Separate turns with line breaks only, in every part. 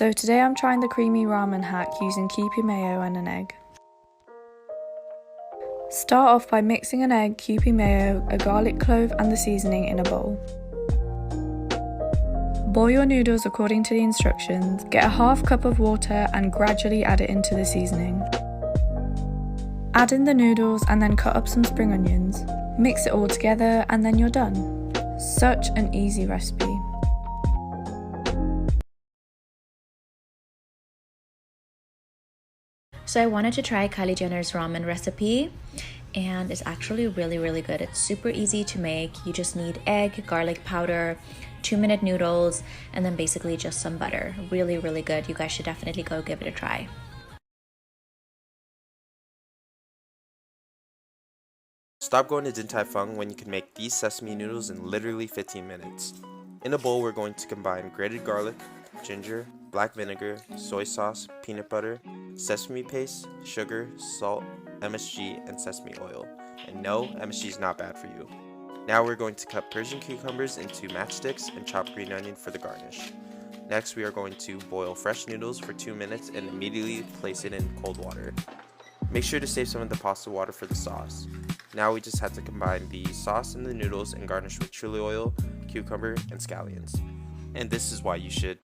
So today I'm trying the creamy ramen hack using Kewpie mayo and an egg. Start off by mixing an egg, Kewpie mayo, a garlic clove and the seasoning in a bowl. Boil your noodles according to the instructions, get a half cup of water and gradually add it into the seasoning. Add in the noodles and then cut up some spring onions. Mix it all together and then you're done. Such an easy recipe.
So I wanted to try Kylie Jenner's ramen recipe, and it's actually really good. It's super easy to make. You just need egg, garlic powder, 2-minute noodles, and then basically just some butter. Really good. You guys should definitely go give it a try.
Stop going to Din Tai Fung when you can make these sesame noodles in literally 15 minutes. In a bowl, we're going to combine grated garlic, ginger, black vinegar, soy sauce, peanut butter, sesame paste, sugar, salt, MSG, and sesame oil. And no, MSG is not bad for you. Now we're going to cut Persian cucumbers into matchsticks and chop green onion for the garnish. Next, we are going to boil fresh noodles for 2 minutes and immediately place it in cold water. Make sure to save some of the pasta water for the sauce. Now we just have to combine the sauce and the noodles and garnish with chili oil, cucumber, and scallions. And this is why you should.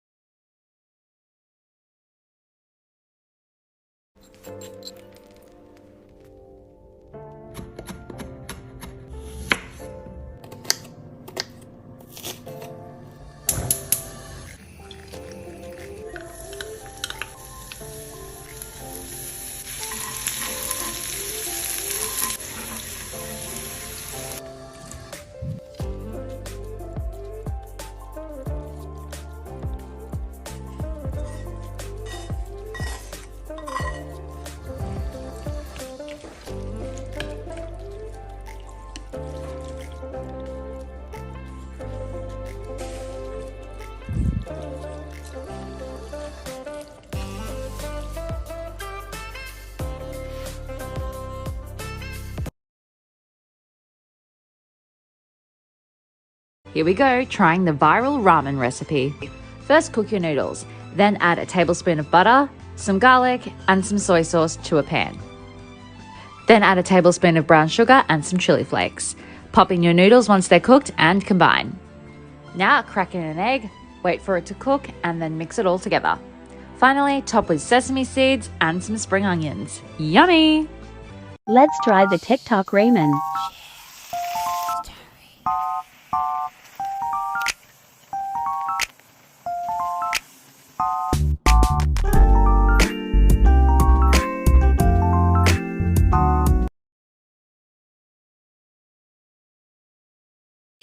Here we go, trying the viral ramen recipe. First cook your noodles, then add a tablespoon of butter, some garlic and some soy sauce to a pan. Then add a tablespoon of brown sugar and some chili flakes. Pop in your noodles once they're cooked and combine. Now crack in an egg, wait for it to cook and then mix it all together. Finally, top with sesame seeds and some spring onions. Yummy!
Let's try the TikTok ramen.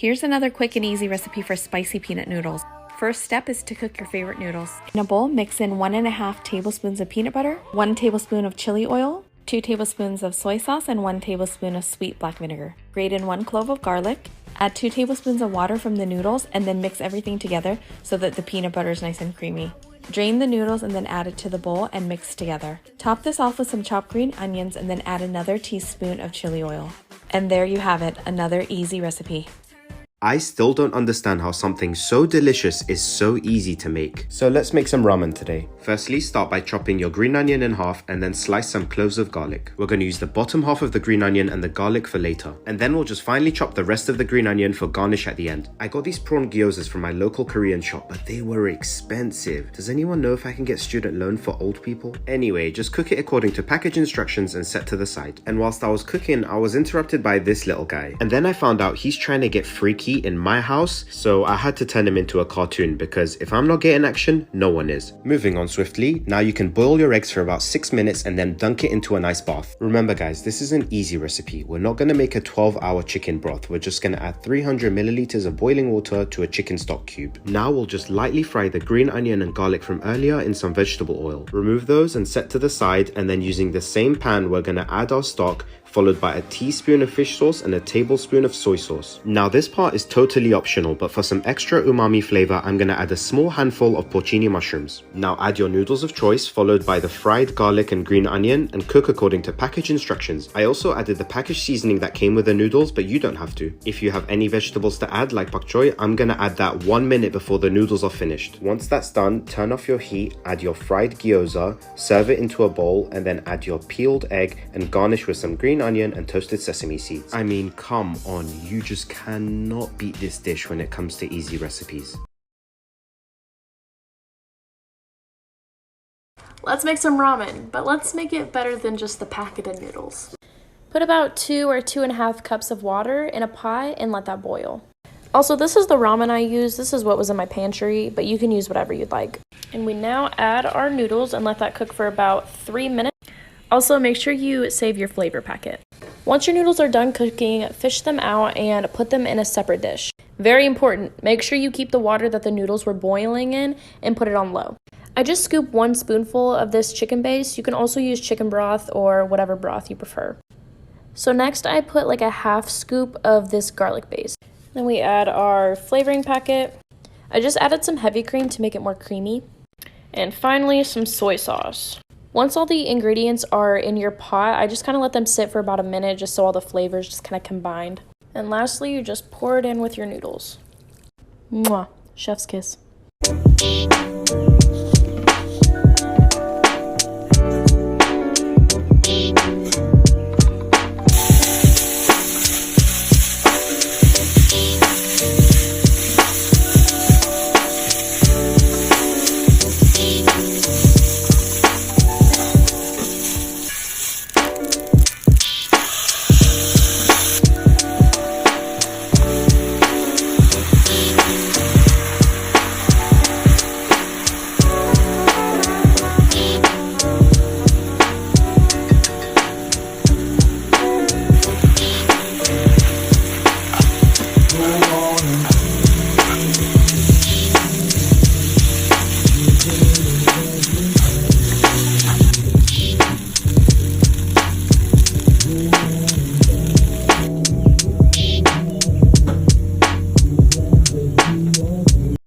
Here's another quick and easy recipe for spicy peanut noodles. First step is to cook your favorite noodles. In a bowl, mix in 1.5 tablespoons of peanut butter, 1 tablespoon of chili oil, 2 tablespoons of soy sauce, and 1 tablespoon of sweet black vinegar. Grate in 1 clove of garlic. Add 2 tablespoons of water from the noodles and then mix everything together so that the peanut butter is nice and creamy. Drain the noodles and then add it to the bowl and mix together. Top this off with some chopped green onions and then add another teaspoon of chili oil. And there you have it, another easy recipe.
I still don't understand how something so delicious is so easy to make. So let's make some ramen today. Firstly, start by chopping your green onion in half and then slice some cloves of garlic. We're going to use the bottom half of the green onion and the garlic for later. And then we'll just finally chop the rest of the green onion for garnish at the end. I got these prawn gyozas from my local Korean shop, but they were expensive. Does anyone know if I can get student loan for old people? Anyway, just cook it according to package instructions and set to the side. And whilst I was cooking, I was interrupted by this little guy. And then I found out he's trying to get freaky in my house, so I had to turn him into a cartoon because if I'm not getting action, no one is. Moving on swiftly, now you can boil your eggs for about 6 minutes and then dunk it into a nice bath. Remember guys, this is an easy recipe. We're not going to make a 12-hour chicken broth. We're just going to add 300 milliliters of boiling water to a chicken stock cube. Now we'll just lightly fry the green onion and garlic from earlier in some vegetable oil. Remove those and set to the side, and then using the same pan, we're going to add our stock, followed by a teaspoon of fish sauce and a tablespoon of soy sauce. Now this part is totally optional, but for some extra umami flavor, I'm gonna add a small handful of porcini mushrooms. Now add your noodles of choice, followed by the fried garlic and green onion, and cook according to package instructions. I also added the packaged seasoning that came with the noodles, but you don't have to. If you have any vegetables to add, like pak choy, I'm gonna add that 1 minute before the noodles are finished. Once that's done, turn off your heat, add your fried gyoza, serve it into a bowl, and then add your peeled egg and garnish with some green onion and toasted sesame seeds. I mean, come on, you just cannot beat this dish when it comes to easy recipes.
Let's make some ramen, but let's make it better than just the packet of noodles. Put about 2 or 2.5 cups of water in a pot and let that boil. Also, this is the ramen I use. This is what was in my pantry, but you can use whatever you'd like. And we now add our noodles and let that cook for about 3 minutes. Also, make sure you save your flavor packet. Once your noodles are done cooking, fish them out and put them in a separate dish. Very important, make sure you keep the water that the noodles were boiling in and put it on low. I just scooped 1 spoonful of this chicken base. You can also use chicken broth or whatever broth you prefer. So next I put like a half scoop of this garlic base. Then we add our flavoring packet. I just added some heavy cream to make it more creamy. And finally, some soy sauce. Once all the ingredients are in your pot, I just kind of let them sit for about a minute just so all the flavors just kind of combined. And lastly, you just pour it in with your noodles. Mwah, chef's kiss.